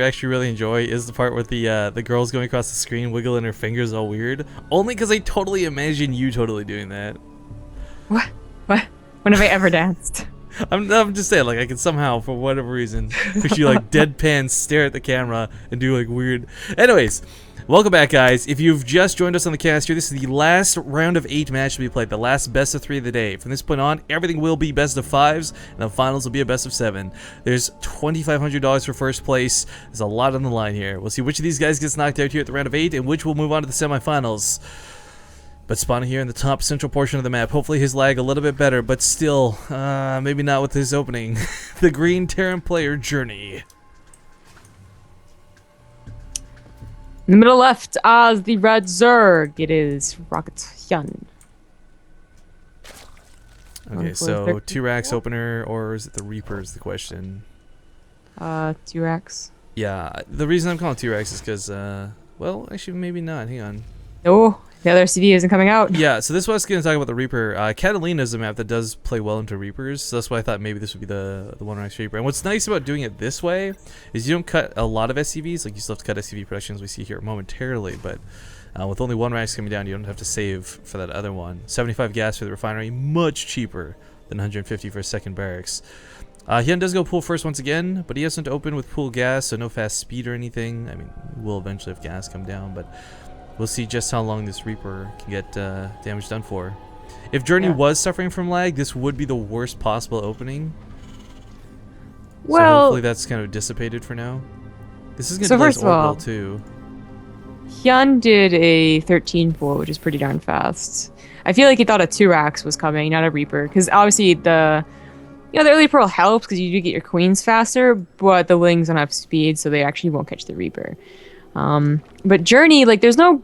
I actually really enjoy is the part with the girls going across the screen, wiggling her fingers all weird. Only because I totally imagine you totally doing that. What? What? When have I ever danced? I'm just saying, like, I can somehow, for whatever reason, picture you like deadpan stare at the camera and do like weird. Anyways, welcome back, guys. If you've just joined us on the cast here, this is the last round of 8 match to be played, the last best of 3 of the day. From this point on, everything will be best of 5s, and the finals will be a best of 7. There's $2,500 for first place. There's a lot on the line here. We'll see which of these guys gets knocked out here at the round of 8, and which will move on to the semifinals. But spawning here in the top central portion of the map. Hopefully his lag a little bit better, but still, maybe not with his opening. The green Terran player Journey. In the middle left, as the red Zerg, it is Rocket Hyun. Okay, so 2 racks opener, or is it the Reaper is the question. 2 racks. Yeah, the reason I'm calling 2 racks is because, well, actually maybe not. Hang on. Oh, the other CD isn't coming out. Yeah, so this is what I was going to talk about the Reaper. Catalina is a map that does play well into Reapers, so that's why I thought maybe this would be the 1 rack Reaper. And what's nice about doing it this way is you don't cut a lot of SCVs, like you still have to cut SCV productions we see here momentarily, but with only 1 racks coming down, you don't have to save for that other one. 75 gas for the refinery, much cheaper than 150 for a second barracks. Hyun does go pool first once again, but he hasn't opened with pool gas, so no fast speed or anything. I mean, we'll eventually have gas come down, but we'll see just how long this Reaper can get damage done for. If Journey was suffering from lag, this would be the worst possible opening. Well, so hopefully that's kind of dissipated for now. This is going to be nice orbital too. Hyun did a 13 pool, which is pretty darn fast. I feel like he thought a 2 racks was coming, not a Reaper, because obviously the early pearl helps because you do get your queens faster, but the Lings don't have speed, so they actually won't catch the Reaper. But Journey, like, there's no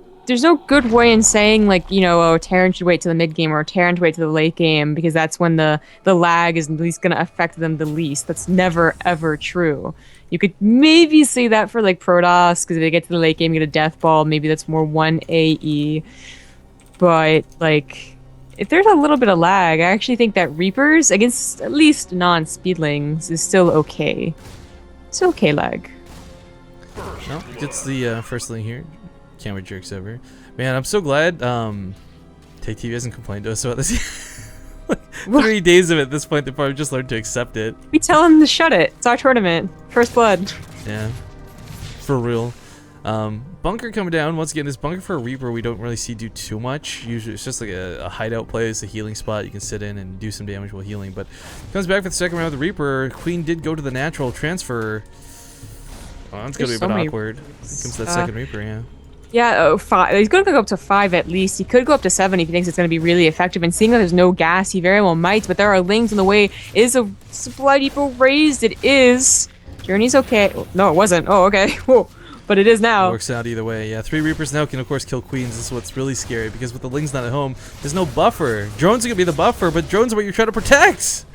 good way in saying, like, oh, Terran should wait to the mid game or Terran to wait to the late game because that's when the lag is at least going to affect them the least. That's never ever true. You could maybe say that for like Protoss because if they get to the late game, get a death ball, maybe that's more 1 AE. But like, if there's a little bit of lag, I actually think that Reapers against at least non-speedlings is still okay. It's okay lag. Well, gets the first link here. Camera jerks over. Man, I'm so glad TakeTV hasn't complained to us about this. Like, 3 days of it at this point, they probably just learned to accept it. We tell them to shut it. It's our tournament. First blood. Yeah. For real. Bunker coming down. Once again, this bunker for a Reaper we don't really see do too much. Usually it's just like a hideout place, a healing spot you can sit in and do some damage while healing. But comes back for the second round with the Reaper. Queen did go to the natural transfer. Oh, it's going to be a bit awkward. Here comes that second Reaper, yeah. Yeah, 5. He's going to go up to 5 at least. He could go up to 7 if he thinks it's going to be really effective. And seeing that there's no gas, he very well might. But there are Lings in the way. Is a supply depot raised? It is. Journey's okay. Oh, no, it wasn't. Oh, okay. Whoa. But it is now. It works out either way. Yeah, 3 Reapers now can, of course, kill Queens. This is what's really scary because with the Lings not at home, there's no buffer. Drones are going to be the buffer, but drones are what you're trying to protect.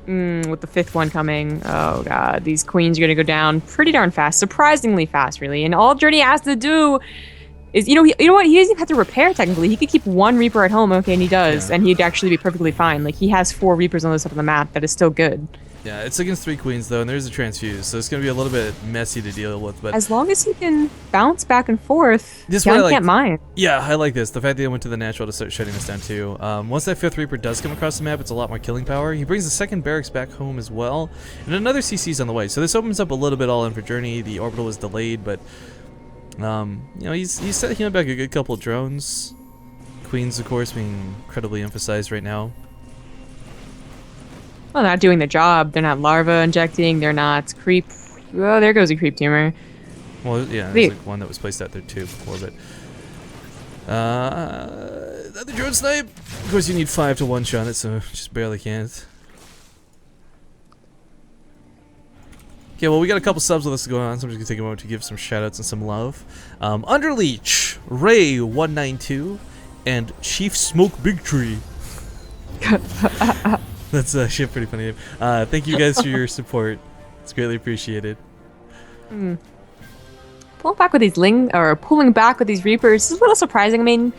With the 5th one coming, oh god, these queens are gonna go down pretty darn fast, surprisingly fast, really. And all Journey has to do is, you know what? He doesn't even have to repair technically. He could keep 1 Reaper at home, okay, and he does, and he'd actually be perfectly fine. Like he has 4 Reapers on the side of the map. That is still good. Yeah, it's against 3 Queens though, and there's a transfuse, so it's gonna be a little bit messy to deal with. But as long as he can bounce back and forth, this Hyun can't mind. Yeah, I like this. The fact that he went to the natural to start shutting this down too. Once that 5th Reaper does come across the map, it's a lot more killing power. He brings the 2nd barracks back home as well, and another CC's on the way. So this opens up a little bit all in for Journey. The orbital was delayed, but he's set him back a good couple of drones. Queens, of course, being incredibly emphasized right now. Well, they're not doing the job. They're not larva injecting. They're not creep. Oh, there goes a creep tumor. Well, yeah, there's like one that was placed out there too before, but another drone snipe. Of course, you need 5 to one-shot it, so just barely can't. Okay, well, we got a couple subs with us going on, so I'm just gonna take a moment to give some shoutouts and some love. Underleech, Ray192, and Chief Smoke Big Tree. That's actually a pretty funny name. Thank you guys for your support. It's greatly appreciated. Pulling back with these pulling back with these Reapers is a little surprising. I mean,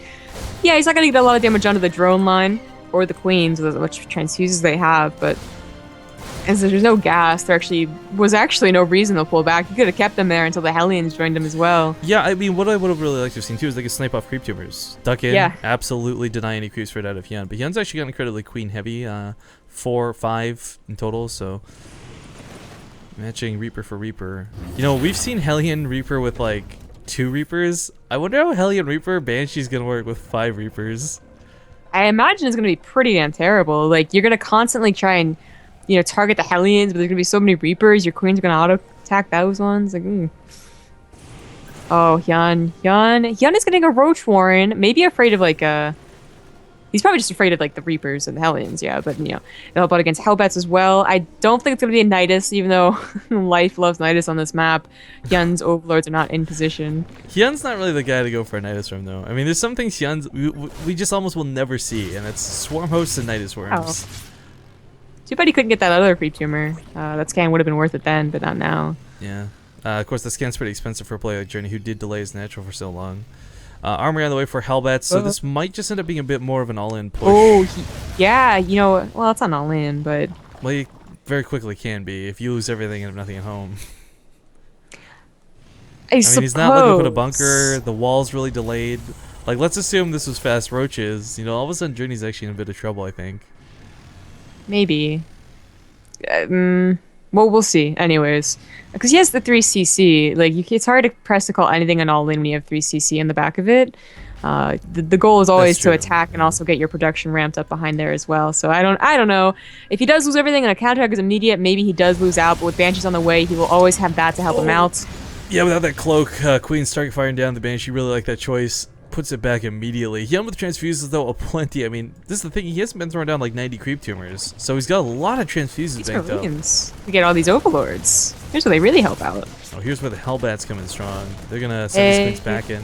yeah, he's not gonna get a lot of damage onto the drone line or the Queens with as much transfuses they have, but And so there's no gas. There was actually no reason to pull back. You could have kept them there until the Hellions joined them as well. Yeah, I mean, what I would have really liked to have seen too is they could snipe off creep tumors. Duck in, absolutely deny any creeps right out of Hyun. But Hyun's actually got incredibly queen heavy, 4, 5 in total, so matching Reaper for Reaper. You know, we've seen Hellion Reaper with like 2 Reapers. I wonder how Hellion Reaper Banshee's gonna work with 5 Reapers. I imagine it's gonna be pretty damn terrible. Like you're gonna constantly try and target the Hellions, but there's gonna be so many Reapers. Your queen's gonna auto attack those ones. Like, oh, Hyun is getting a Roach Warren. Maybe afraid of like he's probably just afraid of like the Reapers and the Hellions. Yeah, but they'll help out against Hellbats as well. I don't think it's gonna be a Nidus, even though life loves Nidus on this map. Hyun's Overlords are not in position. Hyun's not really the guy to go for a Nidus from though. I mean, there's some things we just almost will never see, and it's Swarm Hosts and Nidus Worms. Oh. Too bad he couldn't get that other creep tumor. That scan would have been worth it then, but not now. Yeah. Of course, the scan's pretty expensive for a player like Journey, who did delay his natural for so long. Armory on the way for Hellbats, so this might just end up being a bit more of an all-in push. Oh, yeah. Well, it's not all-in, but... Well, you very quickly can be if you lose everything and have nothing at home. I mean, he's not looking to put a bunker. The wall's really delayed. Like, let's assume this was fast roaches. All of a sudden, Journey's actually in a bit of trouble, I think. Maybe. Well, we'll see. Anyways, because he has the 3cc. Like, it's hard to press to call anything an all-in when you have 3cc in the back of it. The goal is always to attack and also get your production ramped up behind there as well. So I don't know if he does lose everything and a counterattack is immediate. Maybe he does lose out, but with Banshees on the way, he will always have that to help him out. Yeah, without that cloak, Queen's target firing down the Banshee. Really like that choice. Puts it back immediately. Hyun with transfuses though aplenty. I mean, this is the thing. He hasn't been throwing down like 90 creep tumors, so he's got a lot of transfuses banked up. We get all these Overlords. Here's where they really help out. Oh, here's where the Hellbats come in strong. They're gonna send the Sphinx back in.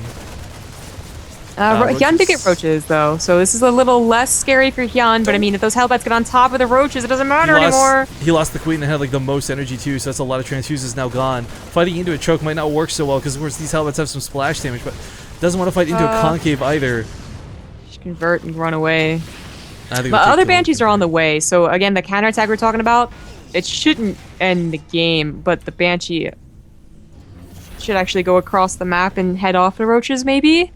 Hyun did get Roaches though, so this is a little less scary for Hyun. But I mean, if those Hellbats get on top of the Roaches, it doesn't matter anymore. He lost the Queen and had like the most energy too, so that's a lot of transfuses now gone. Fighting into a choke might not work so well because of course these Hellbats have some splash damage, but doesn't want to fight into a concave either. Just convert and run away. But other Banshees are on the way, so again, the counterattack we're talking about, it shouldn't end the game, but the Banshee should actually go across the map and head off the Roaches, maybe?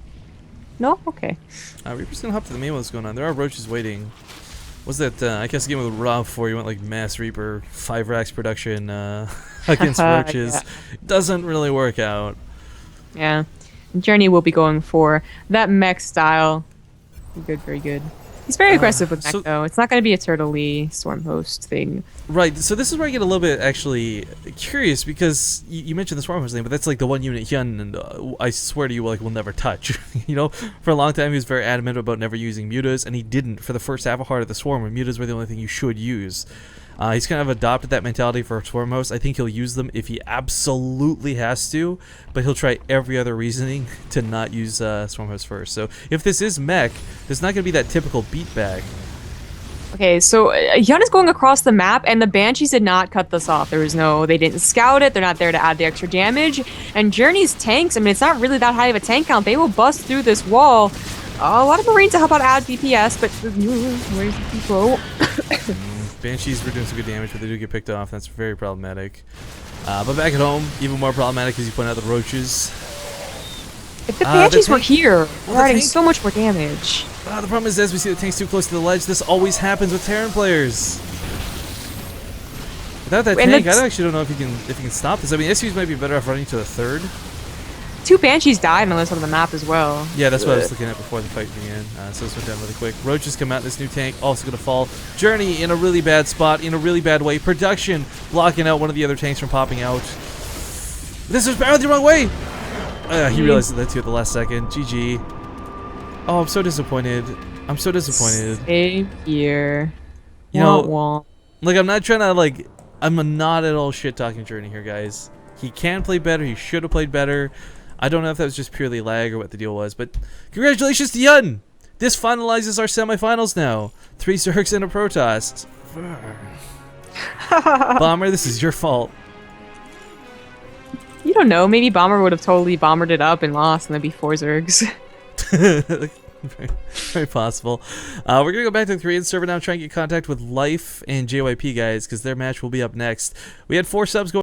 No? Okay. Reaper's gonna hop to the main what's going on. There are Roaches waiting. Was that, I guess, the game with Rob before you went like mass Reaper, 5 racks production against Roaches. Yeah. Doesn't really work out. Yeah. Journey will be going for that mech style. Good, very good. He's very aggressive with mech, though. It's not going to be a Turtle-y Swarm Host thing. Right, so this is where I get a little bit, actually, curious, because you mentioned the Swarm Host thing, but that's like the one unit Hyun, and I swear to you, like, will never touch. For a long time, he was very adamant about never using mutas, and he didn't for the first half of Heart of the Swarm, when mutas were the only thing you should use. He's kind of adopted that mentality for Swarm Host. I think he'll use them if he absolutely has to, but he'll try every other reasoning to not use Swarm Host first. So if this is mech, there's not going to be that typical beatback. Okay, so Hyun is going across the map, and the Banshees did not cut this off. They didn't scout it. They're not there to add the extra damage. And Journey's tanks, I mean, it's not really that high of a tank count. They will bust through this wall. A lot of Marines to help out add DPS, but where's the people? Banshees were doing some good damage, but they do get picked off. That's very problematic. But back at home, even more problematic as you point out the Roaches. If the Banshees were here, we're adding so much more damage. The problem is, as we see the tank's too close to the ledge, this always happens with Terran players. Without that tank, I actually don't know if he can stop this. I mean, SUs might be better off running to the third. 2 Banshees died on this side of the map as well. Yeah, that's what I was looking at before the fight began. So this went down really quick. Roaches come out. This new tank also going to fall. Journey in a really bad spot, in a really bad way. Production blocking out one of the other tanks from popping out. This is barreled the wrong way. He realized that too at the last second. GG. Oh, I'm so disappointed. I'm so disappointed. Same here. Like, I'm not trying to, like, I'm not at all shit-talking Journey here, guys. He can play better. He should have played better. I don't know if that was just purely lag or what the deal was, but congratulations to Hyun! This finalizes our semifinals now. 3 Zergs and a Protoss. Bomber, this is your fault. You don't know. Maybe Bomber would have totally bombered it up and lost, and there'd be 4 Zergs. Very possible. We're gonna go back to the Korean server now, try and get contact with Life and JYP guys, because their match will be up next. We had 4 subs going.